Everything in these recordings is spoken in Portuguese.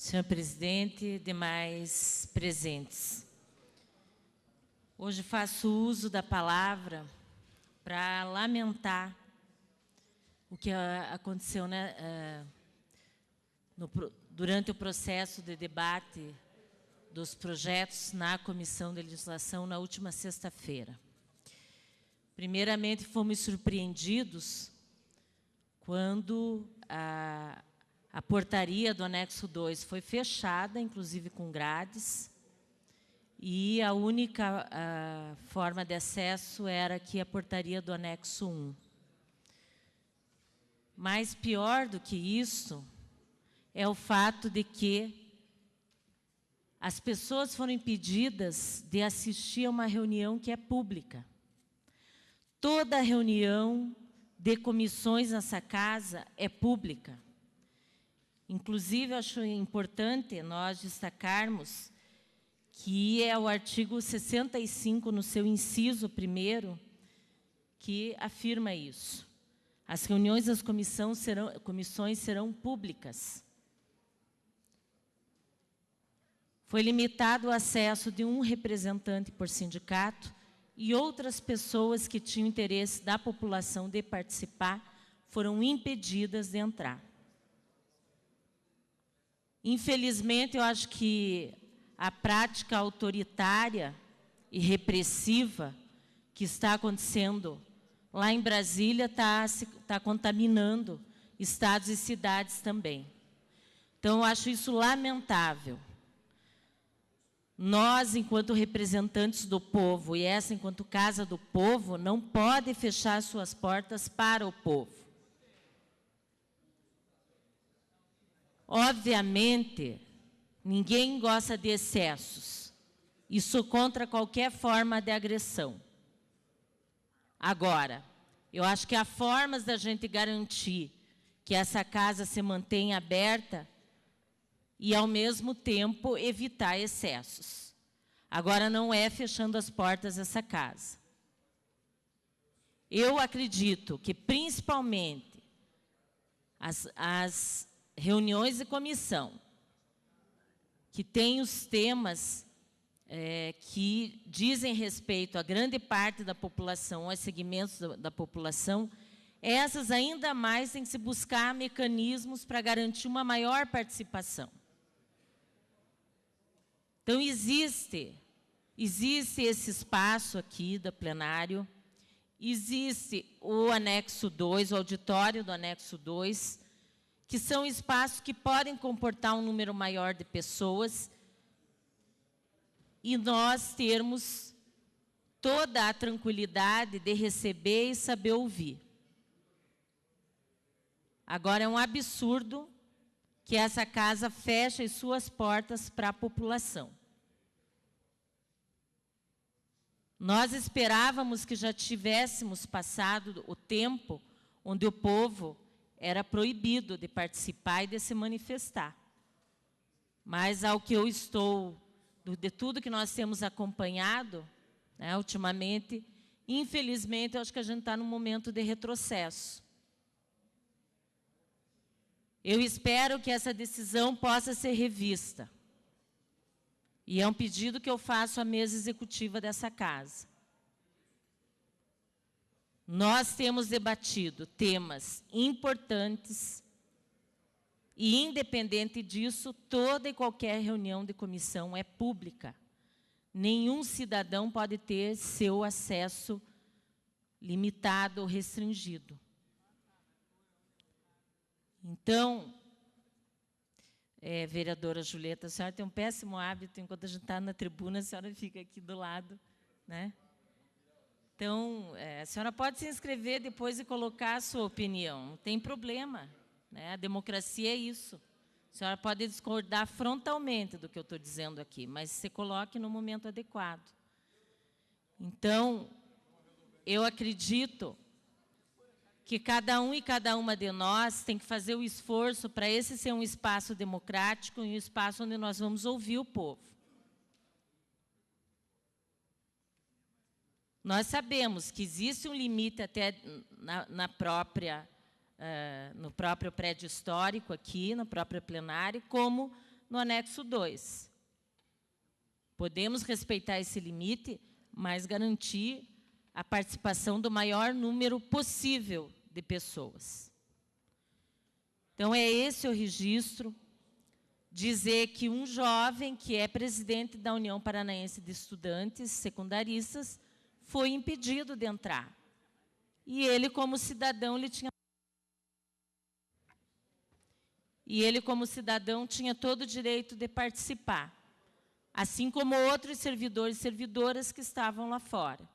Senhor presidente, demais presentes. Hoje faço uso da palavra para lamentar o que aconteceu, durante o processo de debate dos projetos na Comissão de Legislação na última sexta-feira. Primeiramente, fomos surpreendidos quando a portaria do anexo 2 foi fechada, inclusive com grades, e a única forma de acesso era aqui a portaria do anexo 1. Mas pior do que isso é o fato de que as pessoas foram impedidas de assistir a uma reunião que é pública. Toda reunião de comissões nessa casa é pública. Inclusive, acho importante nós destacarmos que é o artigo 65, no seu inciso 1º, que afirma isso. As reuniões das comissões serão públicas. Foi limitado o acesso de um representante por sindicato e outras pessoas que tinham interesse da população de participar foram impedidas de entrar. Infelizmente, eu acho que a prática autoritária e repressiva que está acontecendo lá em Brasília está contaminando estados e cidades também. Então, eu acho isso lamentável. Nós, enquanto representantes do povo, e essa enquanto Casa do Povo, não pode fechar suas portas para o povo. Obviamente, ninguém gosta de excessos. Isso contra qualquer forma de agressão. Agora, eu acho que há formas da gente garantir que essa casa se mantenha aberta e, ao mesmo tempo, evitar excessos. Agora, não é fechando as portas dessa casa. Eu acredito que, principalmente, as reuniões de comissão, que têm os temas que dizem respeito a grande parte da população, aos segmentos da população, essas ainda mais têm que se buscar mecanismos para garantir uma maior participação. Então, existe esse espaço aqui do plenário, existe o anexo 2, o auditório do anexo 2, que são espaços que podem comportar um número maior de pessoas e nós termos toda a tranquilidade de receber e saber ouvir. Agora, é um absurdo que essa casa feche as suas portas para a população. Nós esperávamos que já tivéssemos passado o tempo onde o povo era proibido de participar e de se manifestar. Mas, ao que eu estou, de tudo que nós temos acompanhado, ultimamente, infelizmente, eu acho que a gente está num momento de retrocesso. Eu espero que essa decisão possa ser revista. E é um pedido que eu faço à mesa executiva dessa casa. Nós temos debatido temas importantes e, independente disso, toda e qualquer reunião de comissão é pública. Nenhum cidadão pode ter seu acesso limitado ou restringido. Então, vereadora Julieta, a senhora tem um péssimo hábito, enquanto a gente está na tribuna, a senhora fica aqui do lado, né? Então, a senhora pode se inscrever depois e colocar a sua opinião, não tem problema, né? A democracia é isso. A senhora pode discordar frontalmente do que eu estou dizendo aqui, mas se coloque no momento adequado. Então, eu acredito que cada um e cada uma de nós tem que fazer o esforço para esse ser um espaço democrático e um espaço onde nós vamos ouvir o povo. Nós sabemos que existe um limite até no próprio prédio histórico aqui, no próprio plenário, como no anexo 2. Podemos respeitar esse limite, mas garantir a participação do maior número possível de pessoas. Então, é esse o registro. Dizer que um jovem que é presidente da União Paranaense de Estudantes Secundaristas foi impedido de entrar. E ele, como cidadão, tinha todo o direito de participar, assim como outros servidores e servidoras que estavam lá fora.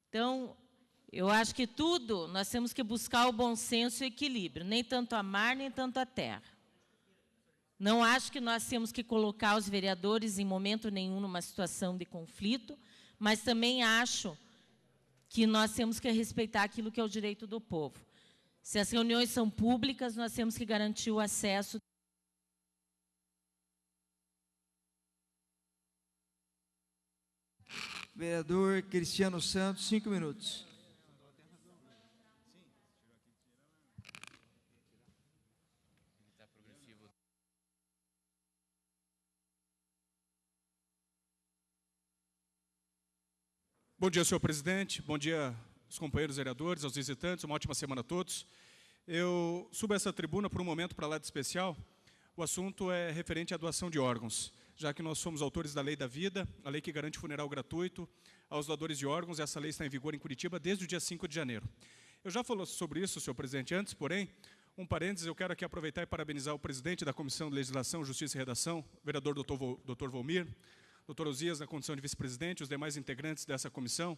Então, eu acho que tudo nós temos que buscar o bom senso e o equilíbrio, nem tanto a mar, nem tanto a terra. Não acho que nós temos que colocar os vereadores em momento nenhum numa situação de conflito, mas também acho que nós temos que respeitar aquilo que é o direito do povo. Se as reuniões são públicas, nós temos que garantir o acesso. Vereador Cristiano Santos, 5 minutos. Bom dia, senhor presidente. Bom dia aos companheiros vereadores, aos visitantes. Uma ótima semana a todos. Eu subo essa tribuna por um momento para lá de especial. O assunto é referente à doação de órgãos, já que nós somos autores da Lei da Vida, a lei que garante funeral gratuito aos doadores de órgãos. Essa lei está em vigor em Curitiba desde o dia 5 de janeiro. Eu já falei sobre isso, senhor presidente, antes, porém, um parênteses, eu quero aqui aproveitar e parabenizar o presidente da Comissão de Legislação, Justiça e Redação, vereador Dr. Volmir, Dr. Osias, na condição de vice-presidente, os demais integrantes dessa comissão.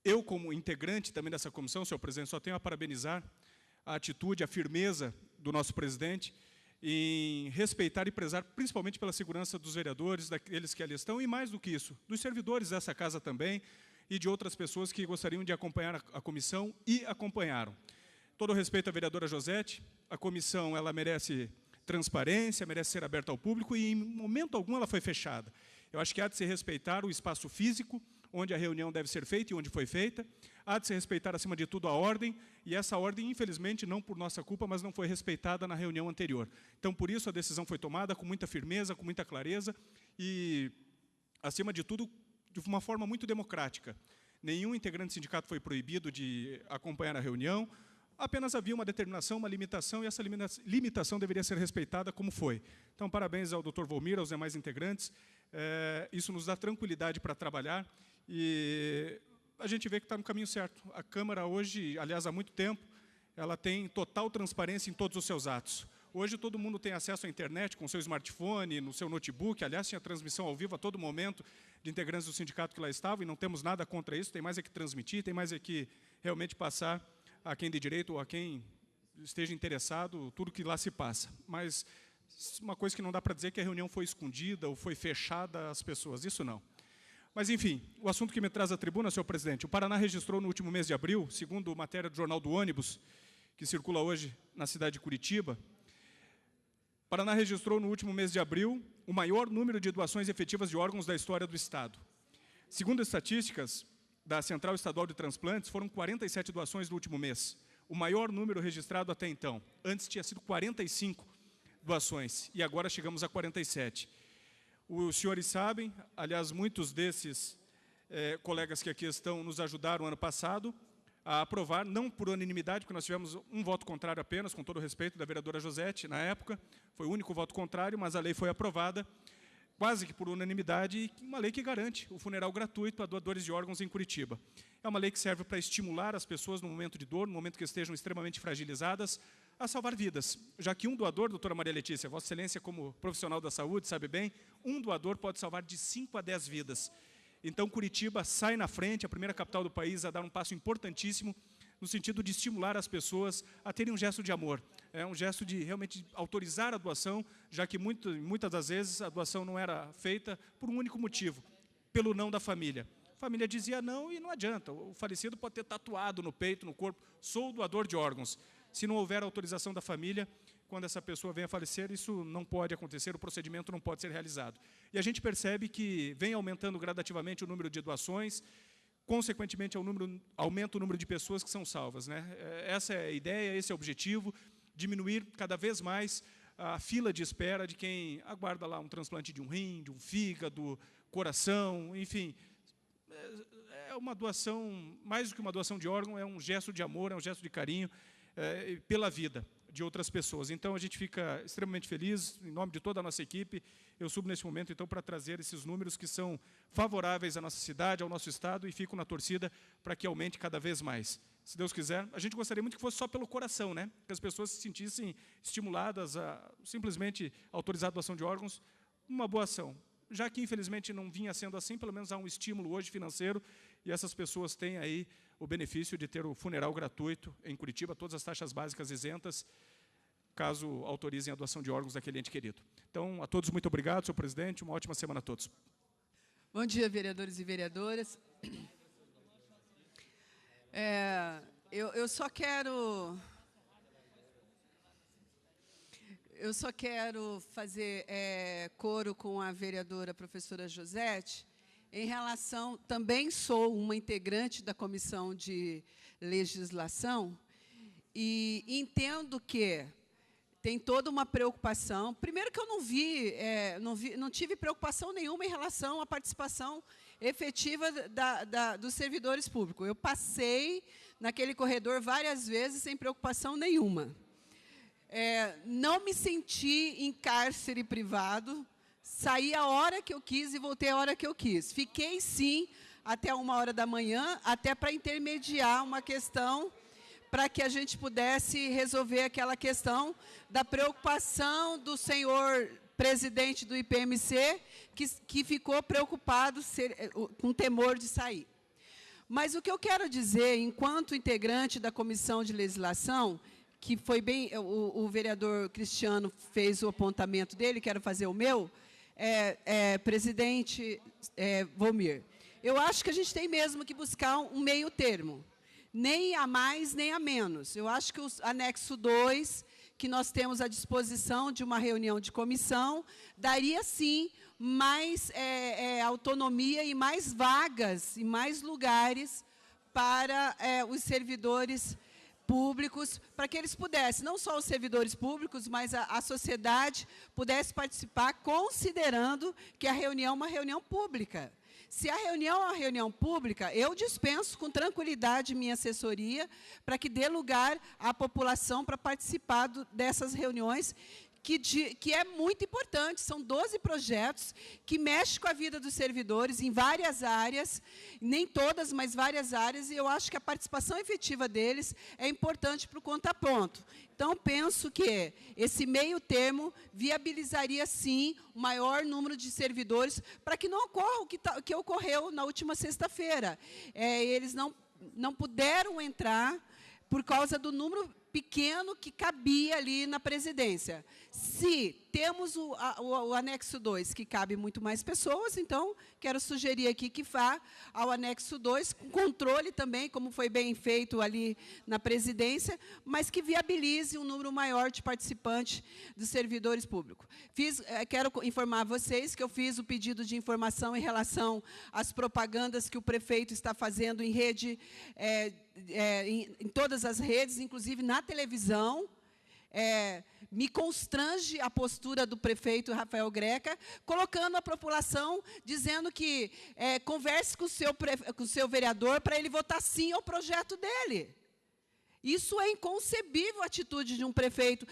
Eu, como integrante também dessa comissão, senhor presidente, só tenho a parabenizar a atitude, a firmeza do nosso presidente em respeitar e prezar, principalmente pela segurança dos vereadores, daqueles que ali estão, e mais do que isso, dos servidores dessa casa também, e de outras pessoas que gostariam de acompanhar a comissão e acompanharam. Todo o respeito à vereadora Josete, a comissão ela merece transparência, merece ser aberta ao público, e em momento algum ela foi fechada. Eu acho que há de se respeitar o espaço físico, onde a reunião deve ser feita e onde foi feita, há de se respeitar, acima de tudo, a ordem, e essa ordem, infelizmente, não por nossa culpa, mas não foi respeitada na reunião anterior. Então, por isso, a decisão foi tomada com muita firmeza, com muita clareza, e, acima de tudo, de uma forma muito democrática. Nenhum integrante do sindicato foi proibido de acompanhar a reunião, apenas havia uma determinação, uma limitação, e essa limitação deveria ser respeitada como foi. Então, parabéns ao Dr. Volmir, aos demais integrantes. Isso nos dá tranquilidade para trabalhar e a gente vê que está no caminho certo. A Câmara hoje, aliás, há muito tempo, ela tem total transparência em todos os seus atos. Hoje todo mundo tem acesso à internet com seu smartphone, no seu notebook. Aliás, tinha transmissão ao vivo a todo momento de integrantes do sindicato que lá estavam, e não temos nada contra isso, tem mais é que transmitir, tem mais é que realmente passar a quem de direito ou a quem esteja interessado, tudo que lá se passa. Mas uma coisa que não dá para dizer que a reunião foi escondida ou foi fechada às pessoas, isso não. Mas, enfim, o assunto que me traz à tribuna, senhor presidente, o Paraná registrou no último mês de abril, segundo matéria do Jornal do Ônibus, que circula hoje na cidade de Curitiba, o Paraná registrou no último mês de abril o maior número de doações efetivas de órgãos da história do Estado. Segundo estatísticas da Central Estadual de Transplantes, foram 47 doações no último mês, o maior número registrado até então. Antes tinha sido 45 doações, e agora chegamos a 47. Os senhores sabem, aliás, muitos desses colegas que aqui estão nos ajudaram ano passado a aprovar, não por unanimidade, porque nós tivemos um voto contrário apenas, com todo o respeito da vereadora Josete, na época, foi o único voto contrário, mas a lei foi aprovada, quase que por unanimidade, uma lei que garante o funeral gratuito a doadores de órgãos em Curitiba. É uma lei que serve para estimular as pessoas no momento de dor, no momento que estejam extremamente fragilizadas, a salvar vidas. Já que um doador, doutora Maria Letícia, Vossa Excelência como profissional da saúde, sabe bem, um doador pode salvar de 5 a 10 vidas. Então, Curitiba sai na frente, a primeira capital do país, a dar um passo importantíssimo no sentido de estimular as pessoas a terem um gesto de amor. É um gesto de realmente autorizar a doação, já que muitas das vezes a doação não era feita por um único motivo, pelo não da família. A família dizia não e não adianta. O falecido pode ter tatuado no peito, no corpo, sou doador de órgãos. Se não houver autorização da família, quando essa pessoa vem a falecer, isso não pode acontecer, o procedimento não pode ser realizado. E a gente percebe que vem aumentando gradativamente o número de doações, consequentemente aumenta o número de pessoas que são salvas, né? Essa é a ideia, esse é o objetivo, diminuir cada vez mais a fila de espera de quem aguarda lá um transplante de um rim, de um fígado, coração, enfim. É uma doação, mais do que uma doação de órgão, é um gesto de amor, é um gesto de carinho pela vida de outras pessoas. Então, a gente fica extremamente feliz, em nome de toda a nossa equipe. Eu subo nesse momento, então, para trazer esses números que são favoráveis à nossa cidade, ao nosso estado, e fico na torcida para que aumente cada vez mais. Se Deus quiser, a gente gostaria muito que fosse só pelo coração, né? Que as pessoas se sentissem estimuladas a simplesmente autorizar a doação de órgãos, uma boa ação. Já que, infelizmente, não vinha sendo assim, pelo menos há um estímulo hoje financeiro, e essas pessoas têm aí o benefício de ter o funeral gratuito em Curitiba, todas as taxas básicas isentas, caso autorizem a doação de órgãos daquele ente querido. Então, a todos, muito obrigado, senhor presidente, uma ótima semana a todos. Bom dia, vereadores e vereadoras. Eu só quero fazer coro com a vereadora professora Josete, em relação, também sou uma integrante da Comissão de Legislação, e entendo que tem toda uma preocupação. Primeiro que eu não tive preocupação nenhuma em relação à participação efetiva dos servidores públicos. Eu passei naquele corredor várias vezes sem preocupação nenhuma. Não me senti em cárcere privado, saí a hora que eu quis e voltei a hora que eu quis. Fiquei, sim, até 1h da manhã, até para intermediar uma questão, para que a gente pudesse resolver aquela questão da preocupação do senhor presidente do IPMC, que ficou preocupado, com temor de sair. Mas o que eu quero dizer, enquanto integrante da Comissão de Legislação, que foi bem, o vereador Cristiano fez o apontamento dele, quero fazer o meu, presidente Volmir, eu acho que a gente tem mesmo que buscar um meio termo, nem a mais, nem a menos. Eu acho que o anexo 2, que nós temos à disposição de uma reunião de comissão, daria, sim, mais autonomia e mais vagas, e mais lugares para os servidores públicos, para que eles pudessem, não só os servidores públicos, mas a sociedade pudesse participar, considerando que a reunião é uma reunião pública. Se a reunião é uma reunião pública, eu dispenso com tranquilidade minha assessoria para que dê lugar à população para participar dessas reuniões, que é muito importante. São 12 projetos que mexem com a vida dos servidores em várias áreas, nem todas, mas várias áreas, e eu acho que a participação efetiva deles é importante para o conta pronto. Então, penso que esse meio termo viabilizaria, sim, o maior número de servidores, para que não ocorra o que ocorreu na última sexta-feira. Eles não puderam entrar por causa do número pequeno que cabia ali na presidência. Se temos o anexo 2, que cabe muito mais pessoas, então, quero sugerir aqui que vá ao anexo 2, com controle também, como foi bem feito ali na presidência, mas que viabilize um número maior de participantes dos servidores públicos. Quero informar vocês que eu fiz o pedido de informação em relação às propagandas que o prefeito está fazendo em rede, em todas as redes, inclusive na televisão. Me constrange a postura do prefeito Rafael Greca, colocando a população, dizendo que converse com o seu vereador para ele votar sim ao projeto dele. Isso é inconcebível, a atitude de um prefeito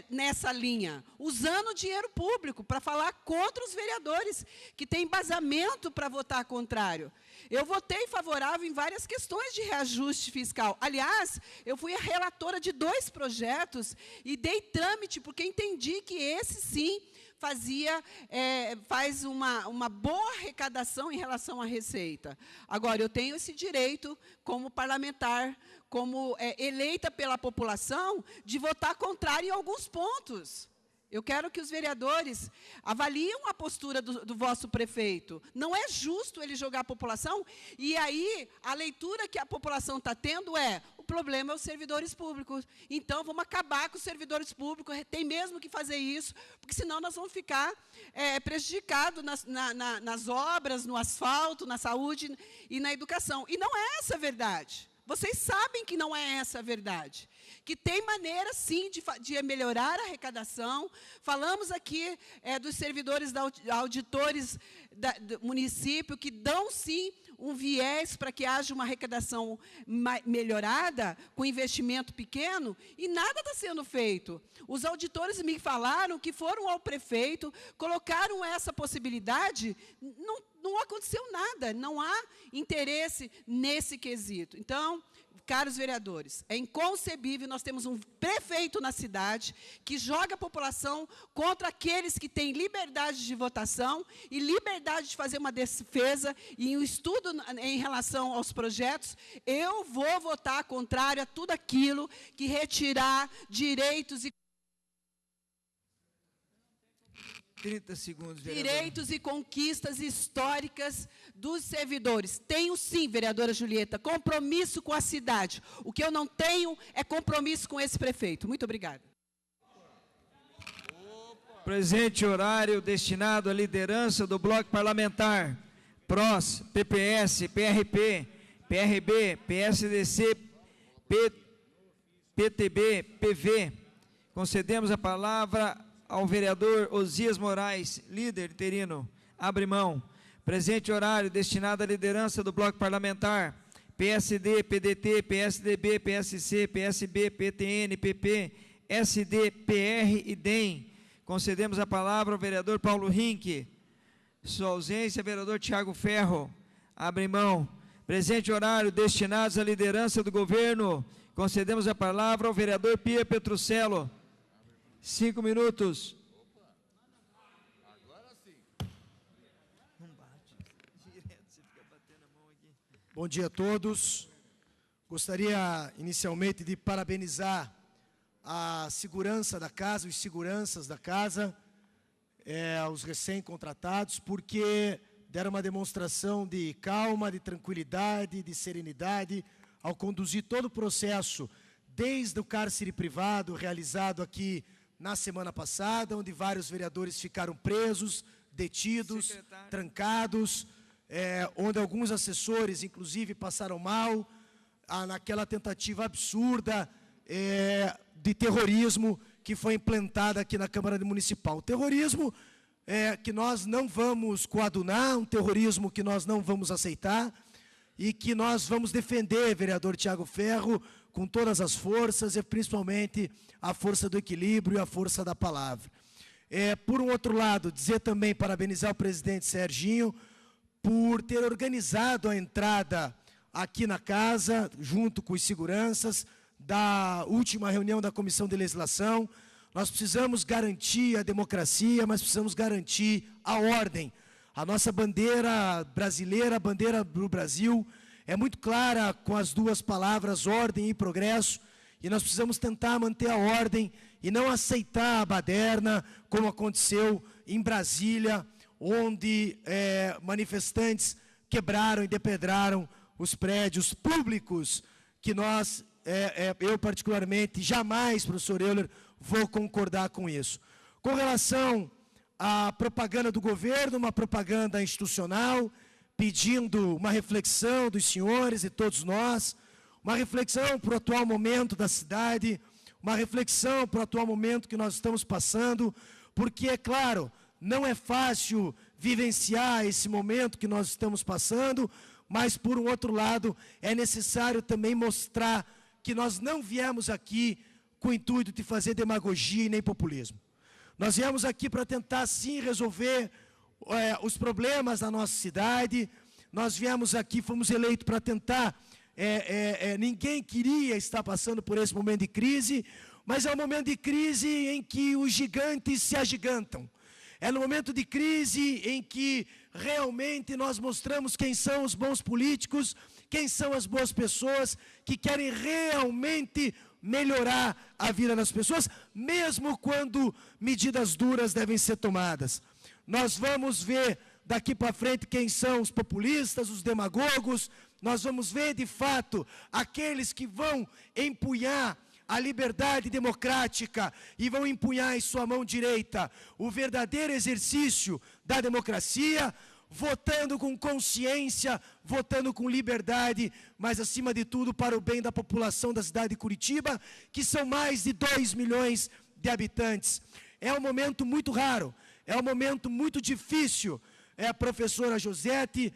nessa linha, usando dinheiro público para falar contra os vereadores, que têm embasamento para votar contrário. Eu votei favorável em várias questões de reajuste fiscal. Aliás, eu fui a relatora de 2 projetos e dei trâmite, porque entendi que esse, sim, faz uma boa arrecadação em relação à receita. Agora, eu tenho esse direito, como parlamentar, como eleita pela população, de votar contrário em alguns pontos. Eu quero que os vereadores avaliem a postura do vosso prefeito. Não é justo ele jogar a população, e aí a leitura que a população está tendo o problema é os servidores públicos. Então, vamos acabar com os servidores públicos, tem mesmo que fazer isso, porque senão nós vamos ficar prejudicados nas obras, no asfalto, na saúde e na educação. E não é essa a verdade. Vocês sabem que não é essa a verdade. Que tem maneira, sim, de melhorar a arrecadação. Falamos aqui dos servidores, auditores do município, que dão, sim, um viés para que haja uma arrecadação melhorada, com investimento pequeno, e nada está sendo feito. Os auditores me falaram que foram ao prefeito, colocaram essa possibilidade, não aconteceu nada, não há interesse nesse quesito. Então, caros vereadores, é inconcebível nós temos um prefeito na cidade que joga a população contra aqueles que têm liberdade de votação e liberdade de fazer uma defesa e um estudo em relação aos projetos. Eu vou votar contrário a tudo aquilo que retirar direitos e 30 segundos, vereador. direitos e conquistas históricas dos servidores. Tenho sim, vereadora Julieta, compromisso com a cidade. O que eu não tenho é compromisso com esse prefeito. Muito obrigada. Presente horário destinado à liderança do bloco parlamentar. PROS, PPS, PRP, PRB, PSDC, PTB, PV. Concedemos a palavra ao vereador Osias Moraes, líder interino. Abre mão. Presente horário destinado à liderança do bloco parlamentar. PSD, PDT, PSDB, PSC, PSB, PTN, PP, SD, PR e DEM. Concedemos a palavra ao vereador Paulo Rinck. Sua ausência, vereador Tiago Ferro. Abre mão. Presente horário destinados à liderança do governo. Concedemos a palavra ao vereador Pia Petrucello. 5 minutos. Bom dia a todos. Gostaria inicialmente de parabenizar a segurança da casa, os seguranças da casa, os recém-contratados, porque deram uma demonstração de calma, de tranquilidade, de serenidade, ao conduzir todo o processo, desde o cárcere privado, realizado aqui na semana passada, onde vários vereadores ficaram presos, detidos, trancados, onde alguns assessores, inclusive, passaram mal, naquela tentativa absurda de terrorismo que foi implantada aqui na Câmara Municipal. O terrorismo que nós não vamos coadunar, um terrorismo que nós não vamos aceitar e que nós vamos defender, vereador Tiago Ferro, com todas as forças, e principalmente a força do equilíbrio e a força da palavra. Por um outro lado, dizer também, parabenizar o presidente Serginho por ter organizado a entrada aqui na casa, junto com os seguranças, da última reunião da Comissão de Legislação. Nós precisamos garantir a democracia, mas precisamos garantir a ordem. A nossa bandeira brasileira, a bandeira do Brasil, é muito clara com as duas palavras ordem e progresso, e nós precisamos tentar manter a ordem e não aceitar a baderna, como aconteceu em Brasília, onde manifestantes quebraram e depedraram os prédios públicos, que nós, eu particularmente, jamais, professor Euler, vou concordar com isso. Com relação à propaganda do governo, uma propaganda institucional, pedindo uma reflexão dos senhores e todos nós, uma reflexão para o atual momento da cidade, uma reflexão para o atual momento que nós estamos passando, porque, é claro, não é fácil vivenciar esse momento que nós estamos passando, mas, por um outro lado, é necessário também mostrar que nós não viemos aqui com o intuito de fazer demagogia e nem populismo. Nós viemos aqui para tentar, sim, resolver os problemas da nossa cidade. Nós viemos aqui, fomos eleitos para tentar, ninguém queria estar passando por esse momento de crise, mas é um momento de crise em que os gigantes se agigantam. É no momento de crise em que realmente nós mostramos quem são os bons políticos, quem são as boas pessoas que querem realmente melhorar a vida das pessoas, mesmo quando medidas duras devem ser tomadas. Nós vamos ver daqui para frente quem são os populistas, os demagogos, nós vamos ver de fato aqueles que vão empunhar a liberdade democrática e vão empunhar em sua mão direita o verdadeiro exercício da democracia, votando com consciência, votando com liberdade, mas, acima de tudo, para o bem da população da cidade de Curitiba, que são mais de 2 milhões de habitantes. É um momento muito raro, é um momento muito difícil, professora Josete,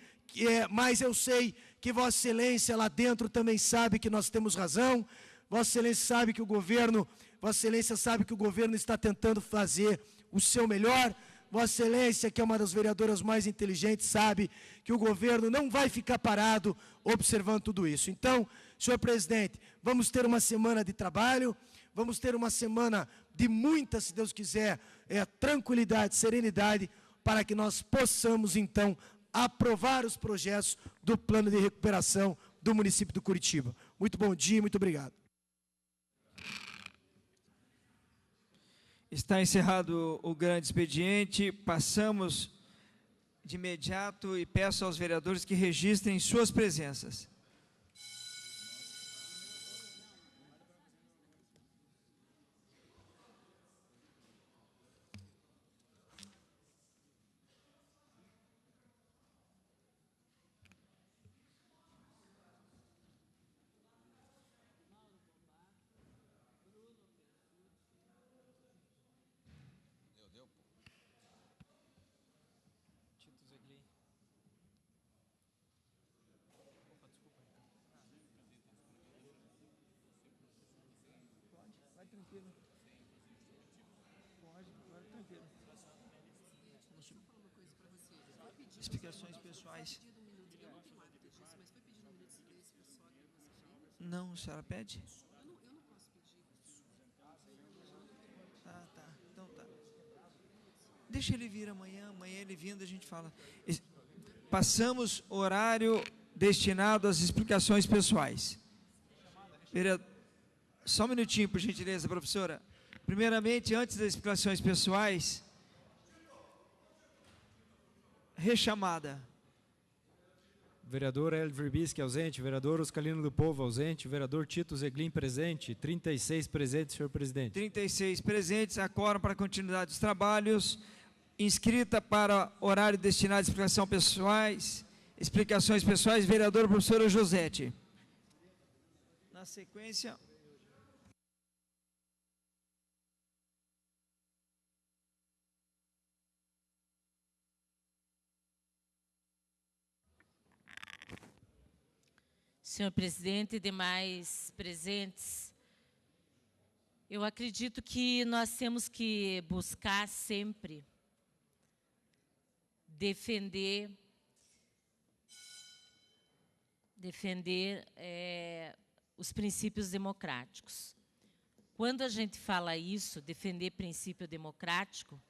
mas eu sei que Vossa Excelência lá dentro também sabe que nós temos razão, Vossa Excelência sabe que o governo, Vossa Excelência sabe que o governo está tentando fazer o seu melhor, Vossa Excelência, que é uma das vereadoras mais inteligentes, sabe que o governo não vai ficar parado observando tudo isso. Então, senhor presidente, vamos ter uma semana de trabalho, vamos ter uma semana de muita, se Deus quiser, tranquilidade, serenidade, para que nós possamos, então, aprovar os projetos do plano de recuperação do município de Curitiba. Muito bom dia, muito obrigado. Está encerrado o grande expediente, passamos de imediato e peço aos vereadores que registrem suas presenças. Explicações pessoais. Não, a senhora pede? Ah, tá. Então tá. Deixa ele vir amanhã ele vindo a gente fala. Passamos o horário destinado às explicações pessoais. Só um minutinho, por gentileza, professora. Primeiramente, antes das explicações pessoais, rechamada. Vereador Hélio Verbisky ausente, vereador Oscalino do Povo ausente, vereador Tito Zeglin presente, 36 presentes, senhor presidente. 36 presentes, a quórum para a continuidade dos trabalhos, inscrita para horário destinado à explicações pessoais, vereadora professora Josete. Na sequência... Senhor presidente e demais presentes, eu acredito que nós temos que buscar sempre defender os princípios democráticos. Quando a gente fala isso, defender princípio democrático,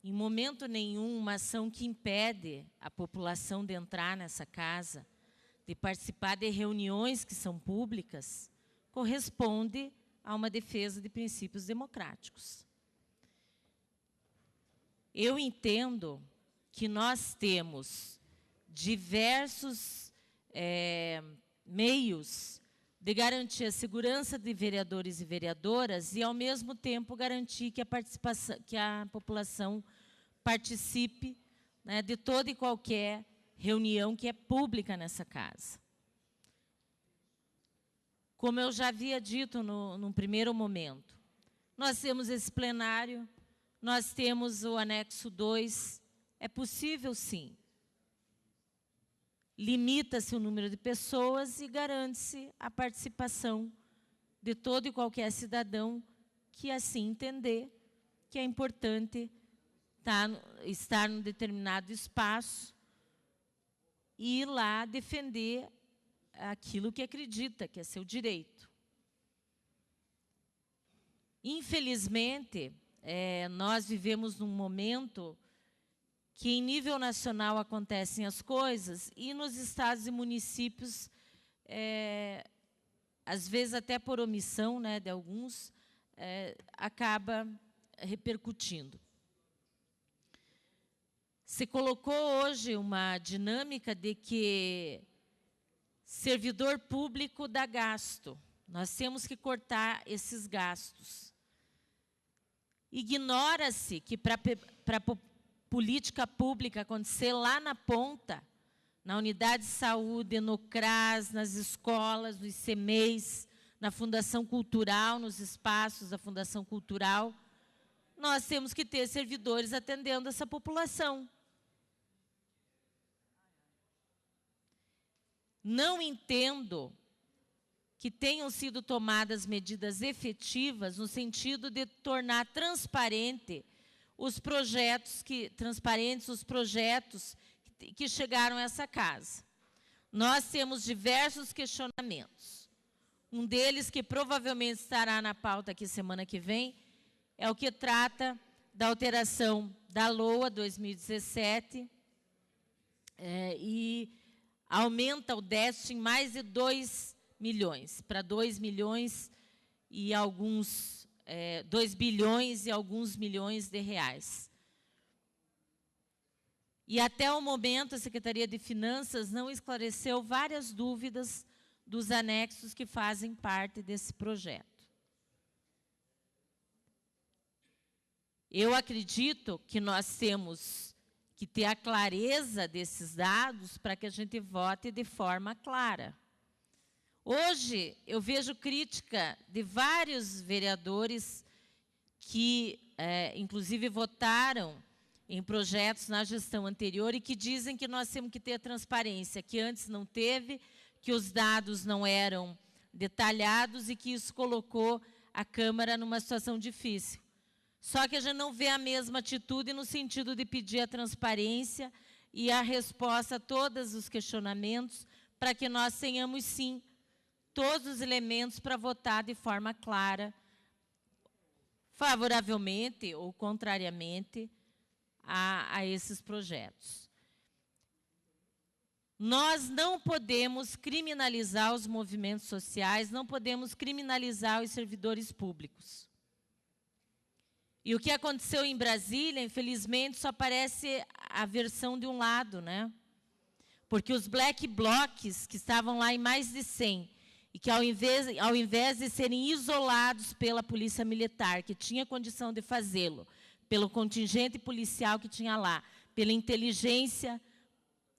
em momento nenhum uma ação que impede a população de entrar nessa casa, de participar de reuniões que são públicas, corresponde a uma defesa de princípios democráticos. Eu entendo que nós temos diversos meios de garantir a segurança de vereadores e vereadoras e, ao mesmo tempo, garantir que a população participe, né, de toda e qualquer reunião que é pública nessa casa. Como eu já havia dito num primeiro momento, nós temos esse plenário, nós temos o anexo 2, é possível sim. Limita-se o número de pessoas e garante-se a participação de todo e qualquer cidadão que assim entender que é importante estar num determinado espaço e ir lá defender aquilo que acredita, que é seu direito. Infelizmente, nós vivemos num momento que em nível nacional acontecem as coisas e nos estados e municípios, às vezes até por omissão, né, de alguns, acaba repercutindo. Se colocou hoje uma dinâmica de que servidor público dá gasto. Nós temos que cortar esses gastos. Ignora-se que para política pública acontecer lá na ponta, na unidade de saúde, no CRAS, nas escolas, nos ICMEIs, na Fundação Cultural, nos espaços da Fundação Cultural, nós temos que ter servidores atendendo essa população. Não entendo que tenham sido tomadas medidas efetivas no sentido de tornar transparente os projetos que chegaram a essa casa. Nós temos diversos questionamentos. Um deles, que provavelmente estará na pauta aqui semana que vem, é o que trata da alteração da LOA 2017 e aumenta o déficit em mais de 2 milhões, para 2 milhões e alguns, 2 bilhões e alguns milhões de reais. E até o momento a Secretaria de Finanças não esclareceu várias dúvidas dos anexos que fazem parte desse projeto. Eu acredito que nós temos que ter a clareza desses dados para que a gente vote de forma clara. Hoje, eu vejo crítica de vários vereadores que, inclusive, votaram em projetos na gestão anterior e que dizem que nós temos que ter transparência, que antes não teve, que os dados não eram detalhados e que isso colocou a Câmara numa situação difícil. Só que a gente não vê a mesma atitude no sentido de pedir a transparência e a resposta a todos os questionamentos para que nós tenhamos, sim, todos os elementos para votar de forma clara, favoravelmente ou contrariamente a esses projetos. Nós não podemos criminalizar os movimentos sociais, não podemos criminalizar os servidores públicos. E o que aconteceu em Brasília, infelizmente, só aparece a versão de um lado, né? Porque os black blocs, que estavam lá em mais de 100, e que ao invés de serem isolados pela polícia militar, que tinha condição de fazê-lo, pelo contingente policial que tinha lá, pela inteligência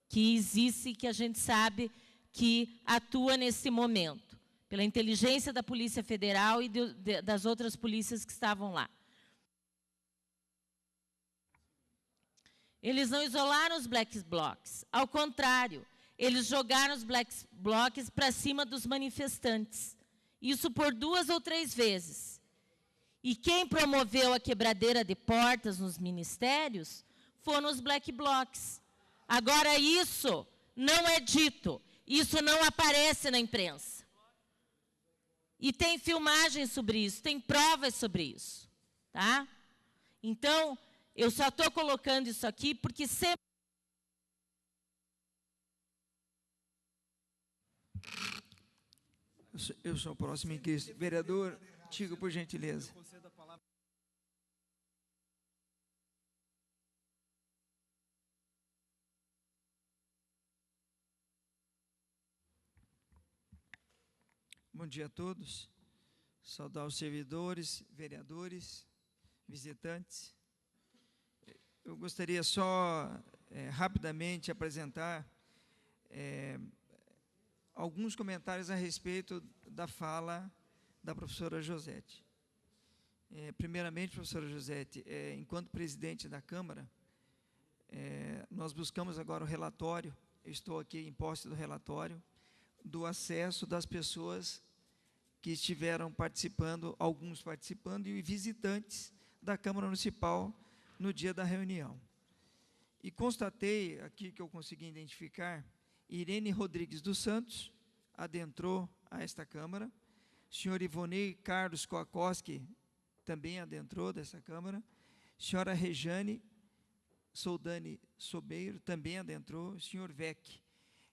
que existe e que a gente sabe que atua nesse momento, pela inteligência da Polícia Federal e das outras polícias que estavam lá. Eles não isolaram os black blocs, ao contrário, eles jogaram os black blocs para cima dos manifestantes. Isso por 2 ou 3 vezes. E quem promoveu a quebradeira de portas nos ministérios foram os black blocs. Agora, isso não é dito, isso não aparece na imprensa. E tem filmagens sobre isso, tem provas sobre isso. Tá? Então, eu só estou colocando isso aqui porque sempre... Eu sou o próximo em Cristo. Vereador Tigo, por gentileza. Bom dia a todos. Saudar os servidores, vereadores, visitantes. Eu gostaria só, rapidamente, apresentar alguns comentários a respeito da fala da professora Josete. Primeiramente, professora Josete, enquanto presidente da Câmara, nós buscamos agora o relatório, eu estou aqui em posse do relatório, do acesso das pessoas que estiveram participando, alguns participando, e visitantes da Câmara Municipal no dia da reunião. E constatei, aqui que eu consegui identificar, Irene Rodrigues dos Santos adentrou a esta Câmara, senhor Ivonei Carlos Koakoski também adentrou dessa Câmara, senhora Rejane Soldani Sobeiro também adentrou, senhor Vec.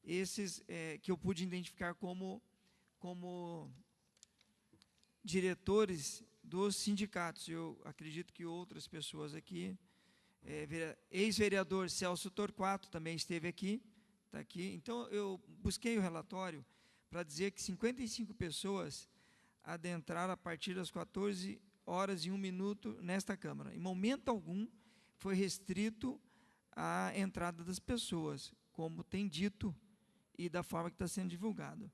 Esses que eu pude identificar como diretores dos sindicatos. Eu acredito que outras pessoas aqui, ex-vereador Celso Torquato também esteve aqui, está aqui. Então, eu busquei o relatório para dizer que 55 pessoas adentraram a partir das 14 horas e 1 minuto nesta Câmara. Em momento algum foi restrito a entrada das pessoas, como tem dito e da forma que está sendo divulgado.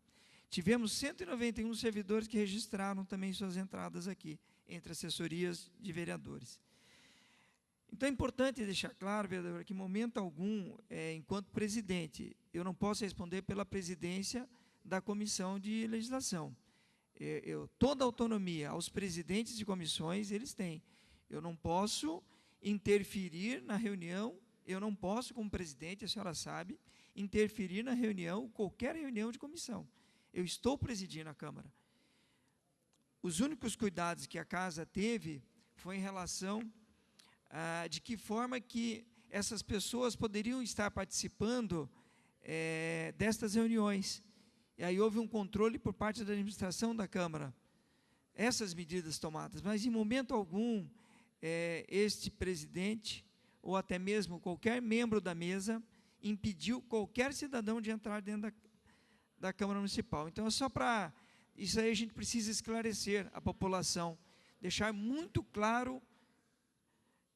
Tivemos 191 servidores que registraram também suas entradas aqui, entre assessorias de vereadores. Então, é importante deixar claro, vereador, que em momento algum, enquanto presidente, eu não posso responder pela presidência da Comissão de Legislação. Toda a autonomia aos presidentes de comissões, eles têm. Eu não posso interferir na reunião, eu não posso, como presidente, a senhora sabe, interferir na reunião, qualquer reunião de comissão. Eu estou presidindo a Câmara. Os únicos cuidados que a Casa teve foi em relação de que forma que essas pessoas poderiam estar participando destas reuniões. E aí houve um controle por parte da administração da Câmara. Essas medidas tomadas, mas em momento algum, este presidente, ou até mesmo qualquer membro da mesa, impediu qualquer cidadão de entrar dentro da Câmara Municipal. Então, é só para... Isso aí a gente precisa esclarecer a população, deixar muito claro,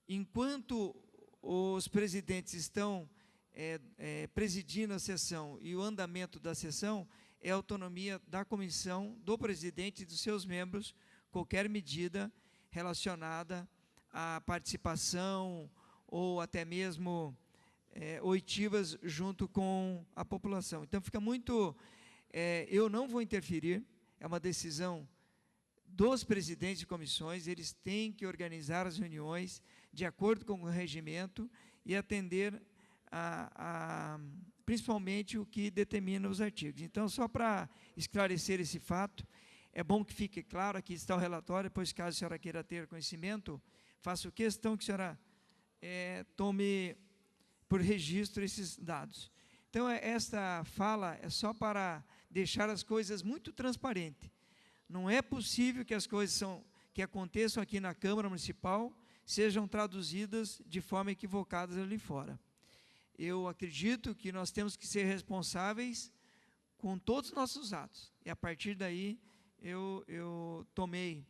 enquanto os presidentes estão presidindo a sessão e o andamento da sessão, é a autonomia da comissão, do presidente e dos seus membros, qualquer medida relacionada à participação ou até mesmo oitivas junto com a população. Então, fica muito... eu não vou interferir, é uma decisão dos presidentes de comissões, eles têm que organizar as reuniões de acordo com o regimento e atender principalmente o que determina os artigos. Então, só para esclarecer esse fato, é bom que fique claro, aqui está o relatório, depois, caso a senhora queira ter conhecimento, faço questão que a senhora tome por registro esses dados. Então, esta fala é só para deixar as coisas muito transparentes. Não é possível que as coisas que aconteçam aqui na Câmara Municipal sejam traduzidas de forma equivocada ali fora. Eu acredito que nós temos que ser responsáveis com todos os nossos atos. E, a partir daí, eu tomei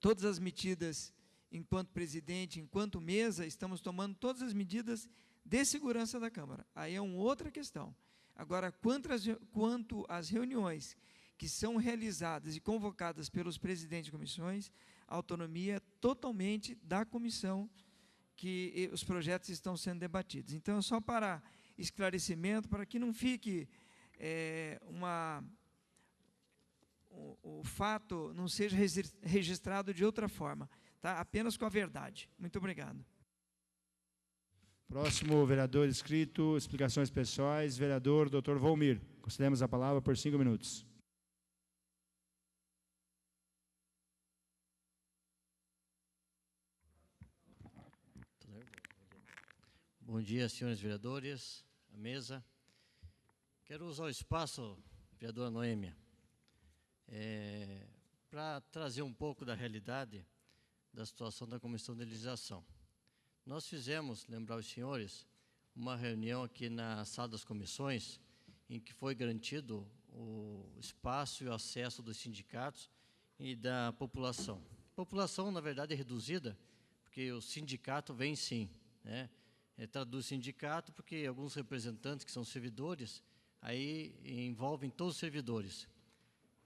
todas as medidas, enquanto presidente, enquanto mesa, estamos tomando todas as medidas de segurança da Câmara. Aí é uma outra questão. Agora, quanto às reuniões que são realizadas e convocadas pelos presidentes de comissões, a autonomia é totalmente da comissão que os projetos estão sendo debatidos. Então, só para esclarecimento, para que não fique o fato não seja registrado de outra forma, tá? Apenas com a verdade. Muito obrigado. Próximo vereador inscrito, explicações pessoais, vereador Dr. Volmir. Concedemos a palavra por 5 minutos. Bom dia, senhores vereadores, a mesa. Quero usar o espaço, vereadora Noêmia, para trazer um pouco da realidade da situação da Comissão de Legislação. Nós fizemos, lembrar os senhores, uma reunião aqui na sala das comissões, em que foi garantido o espaço e o acesso dos sindicatos e da população. A população, na verdade, é reduzida, porque o sindicato vem sim, né? Traduz sindicato, porque alguns representantes que são servidores, aí envolvem todos os servidores.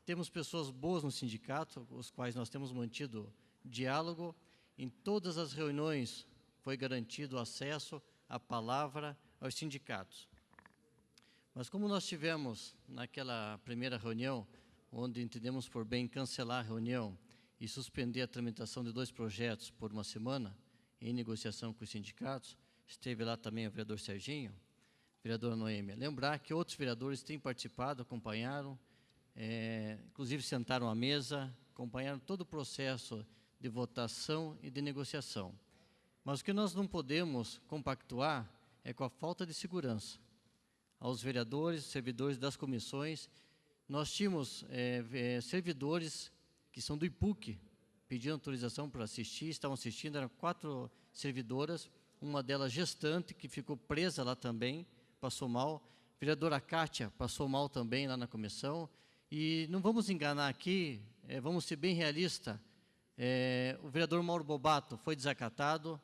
Temos pessoas boas no sindicato, os quais nós temos mantido diálogo. Em todas as reuniões foi garantido o acesso à palavra aos sindicatos. Mas como nós tivemos naquela primeira reunião, onde entendemos por bem cancelar a reunião e suspender a tramitação de 2 projetos por uma semana, em negociação com os sindicatos, esteve lá também o vereador Serginho, vereadora Noêmia. Lembrar que outros vereadores têm participado, acompanharam, inclusive sentaram à mesa, acompanharam todo o processo de votação e de negociação. Mas o que nós não podemos compactuar é com a falta de segurança. Aos vereadores, servidores das comissões, nós tínhamos servidores que são do IPUC, pedindo autorização para assistir, estavam assistindo, eram 4 servidoras, uma delas gestante, que ficou presa lá também, passou mal. A vereadora Kátia passou mal também lá na comissão. E não vamos enganar aqui, vamos ser bem realistas, o vereador Mauro Bobato foi desacatado,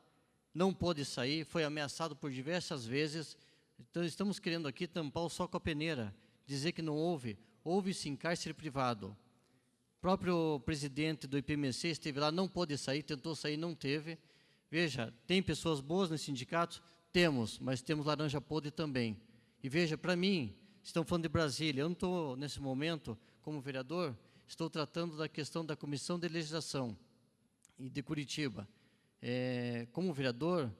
não pôde sair, foi ameaçado por diversas vezes. Então, estamos querendo aqui tampar o sol com a peneira, dizer que não houve. Houve sim cárcere privado. O próprio presidente do IPMC esteve lá, não pôde sair, tentou sair, não teve. Veja, tem pessoas boas no sindicato? Temos, mas temos laranja podre também. E veja, para mim, estão falando de Brasília, eu não estou, nesse momento, como vereador, estou tratando da questão da Comissão de Legislação e de Curitiba. Como vereador,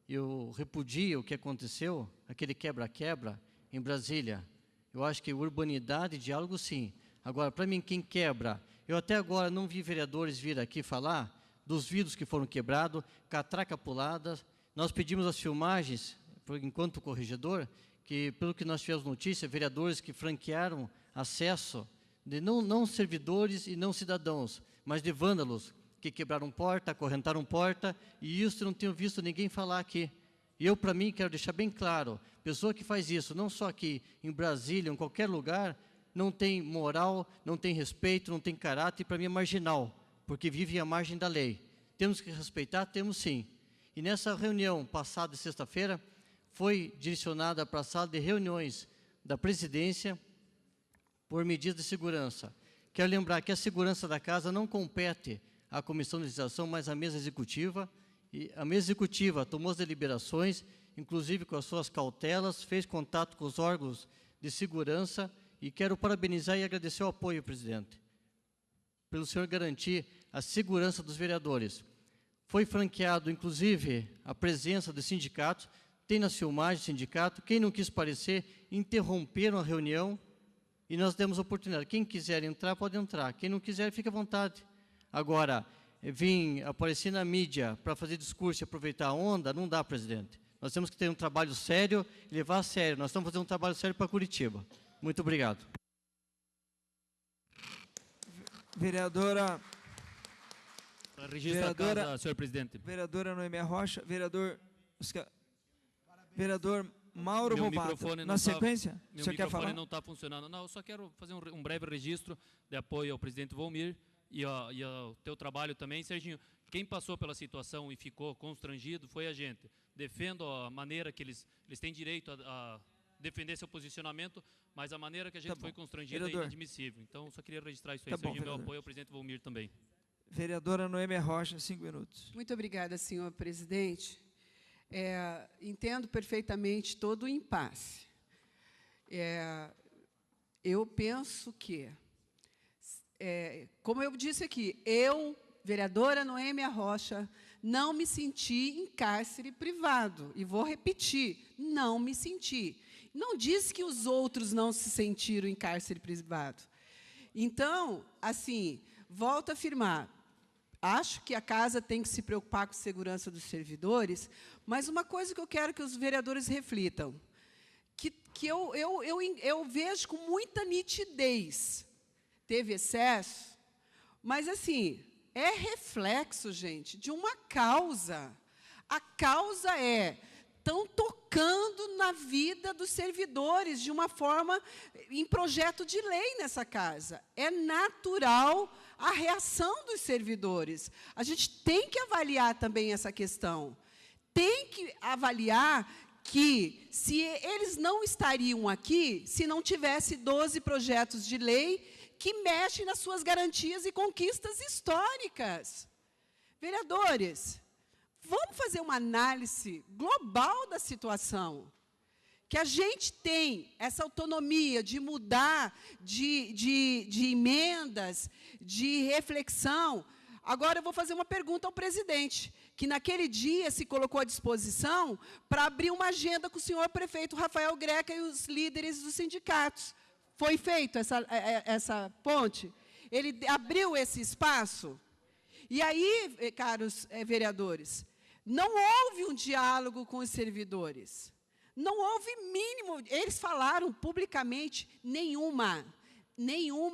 eu repudio o que aconteceu, aquele quebra-quebra em Brasília. Eu acho que urbanidade e diálogo, sim. Agora, para mim, quem quebra... Eu até agora não vi vereadores vir aqui falar dos vidros que foram quebrados, catraca pulada. Nós pedimos as filmagens, enquanto corregedor, que, pelo que nós tivemos notícia, vereadores que franquearam acesso, de não servidores e não cidadãos, mas de vândalos, que quebraram porta, acorrentaram porta, e isso eu não tenho visto ninguém falar aqui. E eu, para mim, quero deixar bem claro, pessoa que faz isso, não só aqui em Brasília, em qualquer lugar, não tem moral, não tem respeito, não tem caráter, e para mim é marginal, porque vive à margem da lei. Temos que respeitar? Temos sim. E nessa reunião passada, sexta-feira, foi direcionada para a sala de reuniões da presidência por medidas de segurança. Quero lembrar que a segurança da casa não compete à Comissão de Legislação, mas à mesa executiva. E a mesa executiva tomou as deliberações, inclusive com as suas cautelas, fez contato com os órgãos de segurança, e quero parabenizar e agradecer o apoio, presidente, pelo senhor garantir a segurança dos vereadores. Foi franqueado, inclusive, a presença dos sindicatos, tem nas filmagens do sindicato, quem não quis aparecer, interromperam a reunião, e nós demos oportunidade. Quem quiser entrar, pode entrar. Quem não quiser, fica à vontade. Agora, vir aparecer na mídia para fazer discurso e aproveitar a onda, não dá, presidente. Nós temos que ter um trabalho sério e levar a sério. Nós estamos fazendo um trabalho sério para Curitiba. Muito obrigado. Vereadora... Registro a casa, senhor presidente. Vereadora Noemi Rocha, vereador Mauro Bobato. Na sequência, o senhor quer falar? Meu microfone não está funcionando. Não, eu só quero fazer um breve registro de apoio ao presidente Volmir e ao teu trabalho também. Serginho, quem passou pela situação e ficou constrangido foi a gente. Defendo a maneira que eles têm direito a defender seu posicionamento, mas a maneira que a gente foi constrangido é inadmissível. Então, só queria registrar isso aí, Serginho, meu apoio ao presidente Volmir também. Vereadora Noemi Rocha, 5 minutos. Muito obrigada, senhor presidente. Entendo perfeitamente todo o impasse. Eu penso que, como eu disse aqui, eu, vereadora Noemi Rocha, não me senti em cárcere privado. E vou repetir, não me senti. Não disse que os outros não se sentiram em cárcere privado. Então, assim, volto a afirmar, acho que a casa tem que se preocupar com a segurança dos servidores, mas uma coisa que eu quero que os vereadores reflitam, que eu vejo com muita nitidez, teve excesso, mas, assim, é reflexo, gente, de uma causa. A causa estão tocando na vida dos servidores de uma forma, em projeto de lei nessa casa. É natural a reação dos servidores. A gente tem que avaliar também essa questão. Tem que avaliar que se eles não estariam aqui se não tivesse 12 projetos de lei que mexem nas suas garantias e conquistas históricas. Vereadores, vamos fazer uma análise global da situação. Que a gente tem essa autonomia de mudar, de emendas, de reflexão. Agora, eu vou fazer uma pergunta ao presidente, que naquele dia se colocou à disposição para abrir uma agenda com o senhor prefeito Rafael Greca e os líderes dos sindicatos. Foi feito essa ponte? Ele abriu esse espaço? E aí, caros vereadores, não houve um diálogo com os servidores. Não houve mínimo, eles falaram publicamente nenhuma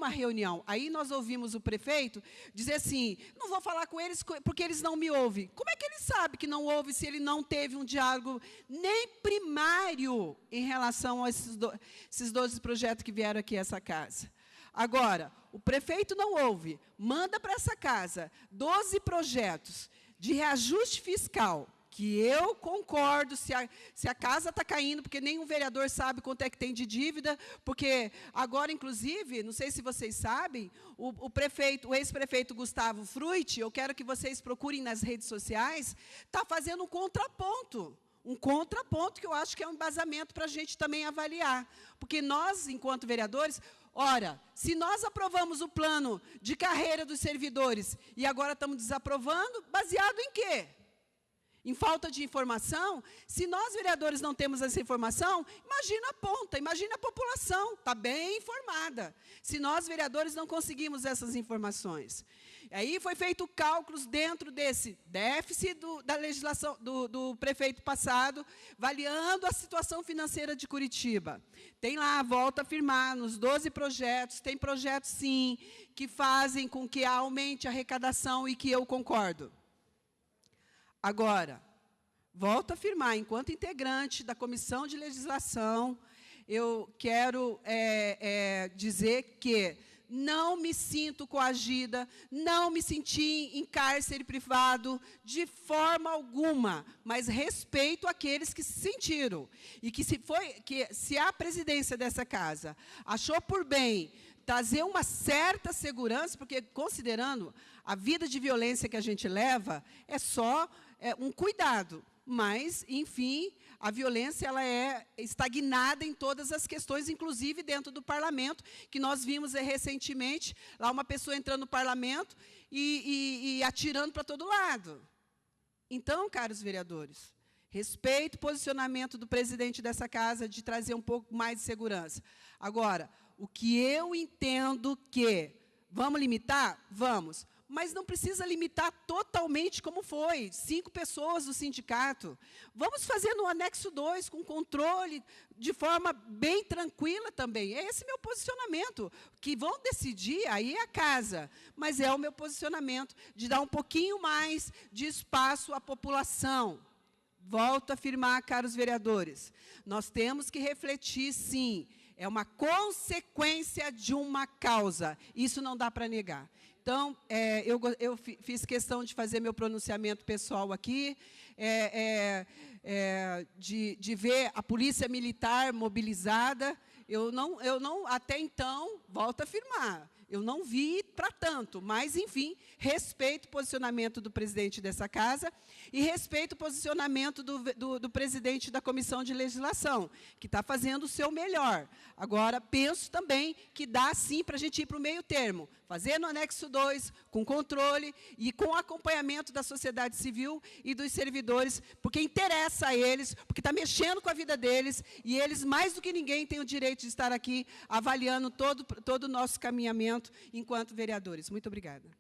reunião. Aí nós ouvimos o prefeito dizer assim, não vou falar com eles porque eles não me ouvem. Como é que ele sabe que não houve se ele não teve um diálogo nem primário em relação a esses 12 projetos que vieram aqui a essa casa? Agora, o prefeito não ouve, manda para essa casa 12 projetos de reajuste fiscal, que eu concordo, se a casa está caindo, porque nenhum vereador sabe quanto é que tem de dívida, porque agora, inclusive, não sei se vocês sabem, o ex-prefeito Gustavo Frutti, eu quero que vocês procurem nas redes sociais, está fazendo um contraponto que eu acho que é um embasamento para a gente também avaliar. Porque nós, enquanto vereadores, ora, se nós aprovamos o plano de carreira dos servidores e agora estamos desaprovando, baseado em quê? Em falta de informação? Se nós, vereadores, não temos essa informação, imagina a ponta, imagina a população, está bem informada. Se nós, vereadores, não conseguimos essas informações. Aí foi feito cálculos dentro desse déficit da legislação do prefeito passado, avaliando a situação financeira de Curitiba. Tem lá, volta a afirmar, nos 12 projetos, tem projetos, sim, que fazem com que aumente a arrecadação e que eu concordo. Agora, volto a afirmar, enquanto integrante da Comissão de Legislação, eu quero dizer que não me sinto coagida, não me senti em cárcere privado de forma alguma, mas respeito aqueles que se sentiram. E que se a presidência dessa casa achou por bem trazer uma certa segurança, porque considerando a vida de violência que a gente leva, é só um cuidado. Mas, enfim, a violência ela é estagnada em todas as questões, inclusive dentro do parlamento, que nós vimos recentemente, lá uma pessoa entrando no parlamento e atirando para todo lado. Então, caros vereadores, respeito o posicionamento do presidente dessa casa de trazer um pouco mais de segurança. Agora, o que eu entendo que vamos limitar? Vamos. Mas não precisa limitar totalmente como foi, 5 pessoas do sindicato. Vamos fazer no anexo 2, com controle, de forma bem tranquila também. Esse é meu posicionamento. Que vão decidir, aí é a casa. Mas é o meu posicionamento, de dar um pouquinho mais de espaço à população. Volto a afirmar, caros vereadores, nós temos que refletir, sim, é uma consequência de uma causa. Isso não dá para negar. Então, eu fiz questão de fazer meu pronunciamento pessoal aqui, de ver a polícia militar mobilizada. Eu não, até então, volto a afirmar, eu não vi para tanto, mas, enfim, respeito o posicionamento do presidente dessa casa e respeito o posicionamento do presidente da Comissão de Legislação, que está fazendo o seu melhor. Agora, penso também que dá, sim, para a gente ir para o meio termo, fazer no anexo 2, com controle e com acompanhamento da sociedade civil e dos servidores, porque interessa a eles, porque está mexendo com a vida deles, e eles, mais do que ninguém, têm o direito de estar aqui avaliando todo o nosso caminhamento enquanto vereadores. Muito obrigada.